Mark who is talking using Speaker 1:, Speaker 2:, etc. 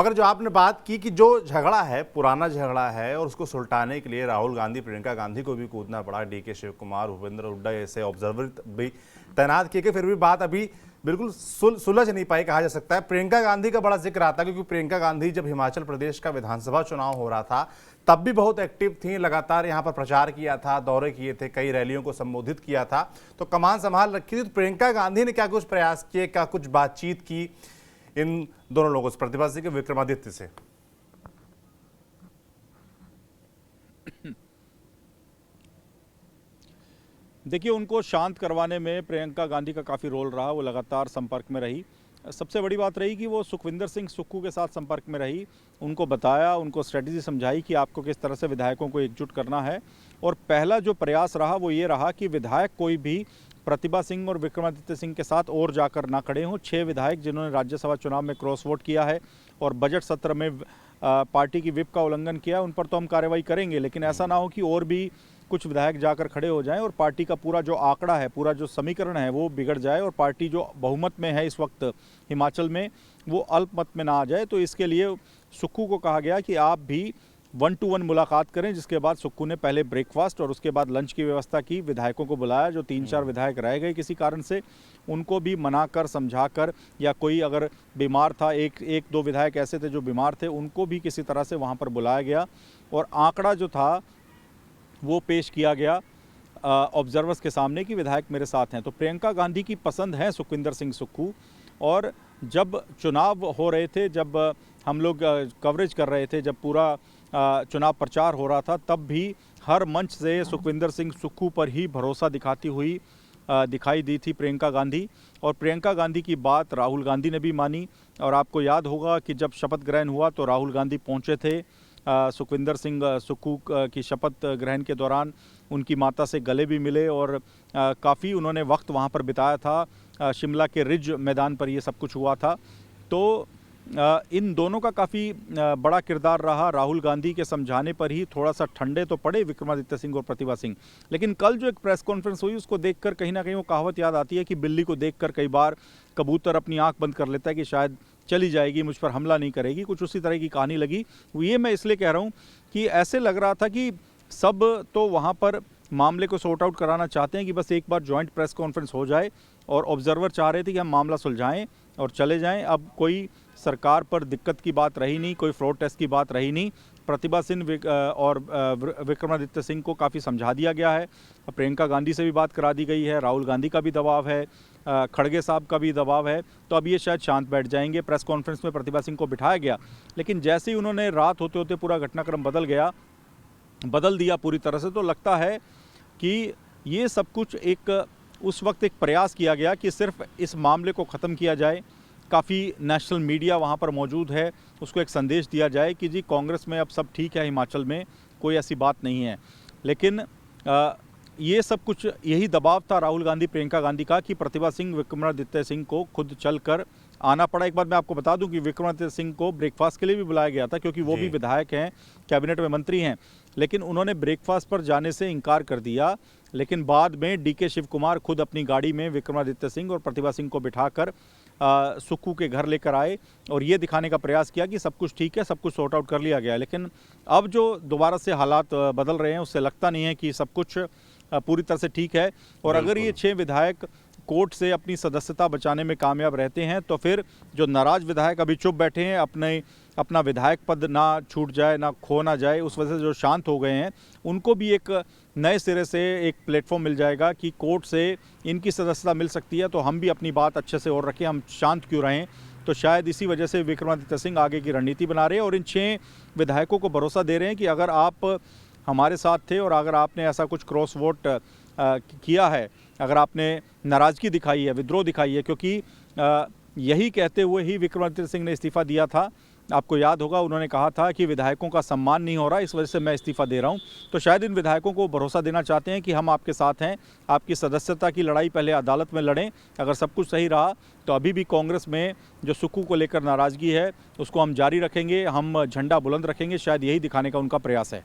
Speaker 1: मगर जो आपने बात की कि जो झगड़ा है, पुराना झगड़ा है और उसको सुलटाने के लिए राहुल गांधी, प्रियंका गांधी को भी कूदना पड़ा, डीके शिव कुमार, भूपेंद्र हुड्डा ऐसे ऑब्जर्वर भी तैनात किए गए, फिर भी बात अभी बिल्कुल सुलझ नहीं पाई कहा जा सकता है। प्रियंका गांधी का बड़ा जिक्र आता है क्योंकि प्रियंका गांधी जब हिमाचल प्रदेश का विधानसभा चुनाव हो रहा था तब भी बहुत एक्टिव थी, लगातार यहाँ पर प्रचार किया था, दौरे किए थे, कई रैलियों को संबोधित किया था, तो कमान संभाल रखी थी। तो प्रियंका गांधी ने क्या कुछ प्रयास किए, क्या कुछ बातचीत की इन दोनों लोगों से, प्रतिभा सिंह के विक्रमादित्य से?
Speaker 2: देखिए, उनको शांत करवाने में प्रियंका गांधी का काफ़ी रोल रहा। वो लगातार संपर्क में रही। सबसे बड़ी बात रही कि वो सुखविंदर सिंह सुक्खू के साथ संपर्क में रही, उनको बताया, उनको स्ट्रेटजी समझाई कि आपको किस तरह से विधायकों को एकजुट करना है। और पहला जो प्रयास रहा वो ये रहा कि विधायक कोई भी प्रतिभा सिंह और विक्रमादित्य सिंह के साथ और जाकर ना खड़े हों। 6 विधायक जिन्होंने राज्यसभा चुनाव में क्रॉस वोट किया है और बजट सत्र में पार्टी की विप का उल्लंघन किया, उन पर तो हम कार्रवाई करेंगे, लेकिन ऐसा ना हो कि और भी कुछ विधायक जाकर खड़े हो जाएं और पार्टी का पूरा जो आंकड़ा है, पूरा जो समीकरण है वो बिगड़ जाए और पार्टी जो बहुमत में है इस वक्त हिमाचल में वो अल्पमत में ना आ जाए। तो इसके लिए सुक्खू को कहा गया कि आप भी 1-to-1 मुलाकात करें, जिसके बाद सुक्खू ने पहले ब्रेकफास्ट और उसके बाद लंच की व्यवस्था की। विधायकों को बुलाया, जो 3-4 विधायक रह गए किसी कारण से, उनको भी मनाकर समझाकर, या कोई अगर बीमार था, एक दो विधायक ऐसे थे जो बीमार थे, उनको भी किसी तरह से वहाँ पर बुलाया गया और आंकड़ा जो था वो पेश किया गया ऑब्जर्वर्स के सामने कि विधायक मेरे साथ हैं। तो प्रियंका गांधी की पसंद है सुखविंदर सिंह सुक्खू, और जब चुनाव हो रहे थे, जब हम लोग कवरेज कर रहे थे, जब पूरा चुनाव प्रचार हो रहा था, तब भी हर मंच से सुखविंदर सिंह सुक्खू पर ही भरोसा दिखाती हुई दिखाई दी थी प्रियंका गांधी। और प्रियंका गांधी की बात राहुल गांधी ने भी मानी। और आपको याद होगा कि जब शपथ ग्रहण हुआ तो राहुल गांधी पहुंचे थे सुखविंदर सिंह सुक्खू की शपथ ग्रहण के दौरान, उनकी माता से गले भी मिले और काफ़ी उन्होंने वक्त वहाँ पर बिताया था। शिमला के रिज मैदान पर ये सब कुछ हुआ था। तो इन दोनों का काफ़ी बड़ा किरदार रहा। राहुल गांधी के समझाने पर ही थोड़ा सा ठंडे तो पड़े विक्रमादित्य सिंह और प्रतिभा सिंह, लेकिन कल जो एक प्रेस कॉन्फ्रेंस हुई उसको देखकर कहीं ना कहीं वो कहावत याद आती है कि बिल्ली को देखकर कई बार कबूतर अपनी आंख बंद कर लेता है कि शायद चली जाएगी, मुझ पर हमला नहीं करेगी। कुछ उसी तरह की कहानी लगी। ये मैं इसलिए कह रहा हूँ कि ऐसे लग रहा था कि सब तो वहाँ पर मामले को सॉर्ट आउट कराना चाहते हैं कि बस एक बार जॉइंट प्रेस कॉन्फ्रेंस हो जाए, और ऑब्जर्वर चाह रहे थे कि हम मामला सुलझाएं और चले जाएं। अब कोई सरकार पर दिक्कत की बात रही नहीं, कोई फ्रॉड टेस्ट की बात रही नहीं। प्रतिभा सिंह और विक्रमादित्य सिंह को काफ़ी समझा दिया गया है। प्रियंका गांधी से भी बात करा दी गई है, राहुल गांधी का भी दबाव है, खड़गे साहब का भी दबाव है। तो अब ये शायद शांत बैठ जाएंगे। प्रेस कॉन्फ्रेंस में प्रतिभा सिंह को बिठाया गया, लेकिन जैसे ही उन्होंने रात होते होते पूरा घटनाक्रम बदल दिया पूरी तरह से, तो लगता है कि ये सब कुछ उस वक्त एक प्रयास किया गया कि सिर्फ इस मामले को ख़त्म किया जाए। काफ़ी नेशनल मीडिया वहाँ पर मौजूद है, उसको एक संदेश दिया जाए कि जी कांग्रेस में अब सब ठीक है, हिमाचल में कोई ऐसी बात नहीं है। लेकिन ये सब कुछ यही दबाव था राहुल गांधी प्रियंका गांधी का कि प्रतिभा सिंह विक्रमादित्य सिंह को खुद चलकर आना पड़ा। एक बात मैं आपको बता दूं कि विक्रमादित्य सिंह को ब्रेकफास्ट के लिए भी बुलाया गया था, क्योंकि वो भी विधायक हैं, कैबिनेट में मंत्री हैं, लेकिन उन्होंने ब्रेकफास्ट पर जाने से इनकार कर दिया। लेकिन बाद में डीके शिव कुमार खुद अपनी गाड़ी में विक्रमादित्य सिंह और प्रतिभा सिंह को बिठाकर सुक्खू के घर लेकर आए और ये दिखाने का प्रयास किया कि सब कुछ ठीक है, सब कुछ सॉर्ट आउट कर लिया गया है। लेकिन अब जो दोबारा से हालात बदल रहे हैं उससे लगता नहीं है कि सब कुछ पूरी तरह से ठीक है। और अगर ये 6 विधायक कोर्ट से अपनी सदस्यता बचाने में कामयाब रहते हैं तो फिर जो नाराज विधायक अभी चुप बैठे हैं, अपना विधायक पद ना छूट जाए, ना खो ना जाए, उस वजह से जो शांत हो गए हैं, उनको भी एक नए सिरे से एक प्लेटफॉर्म मिल जाएगा कि कोर्ट से इनकी सदस्यता मिल सकती है, तो हम भी अपनी बात अच्छे से और रखें, हम शांत क्यों रहें। तो शायद इसी वजह से विक्रमादित्य सिंह आगे की रणनीति बना रहे हैं और इन 6 विधायकों को भरोसा दे रहे हैं कि अगर आप हमारे साथ थे और अगर आपने ऐसा कुछ क्रॉस वोट किया है, अगर आपने नाराज़गी दिखाई है, विद्रोह दिखाई है, क्योंकि यही कहते हुए ही विक्रमादित्य सिंह ने इस्तीफ़ा दिया था। आपको याद होगा उन्होंने कहा था कि विधायकों का सम्मान नहीं हो रहा, इस वजह से मैं इस्तीफ़ा दे रहा हूं। तो शायद इन विधायकों को भरोसा देना चाहते हैं कि हम आपके साथ हैं, आपकी सदस्यता की लड़ाई पहले अदालत में लड़ें, अगर सब कुछ सही रहा तो अभी भी कांग्रेस में जो सुक्खू को लेकर नाराज़गी है उसको हम जारी रखेंगे, हम झंडा बुलंद रखेंगे। शायद यही दिखाने का उनका प्रयास है।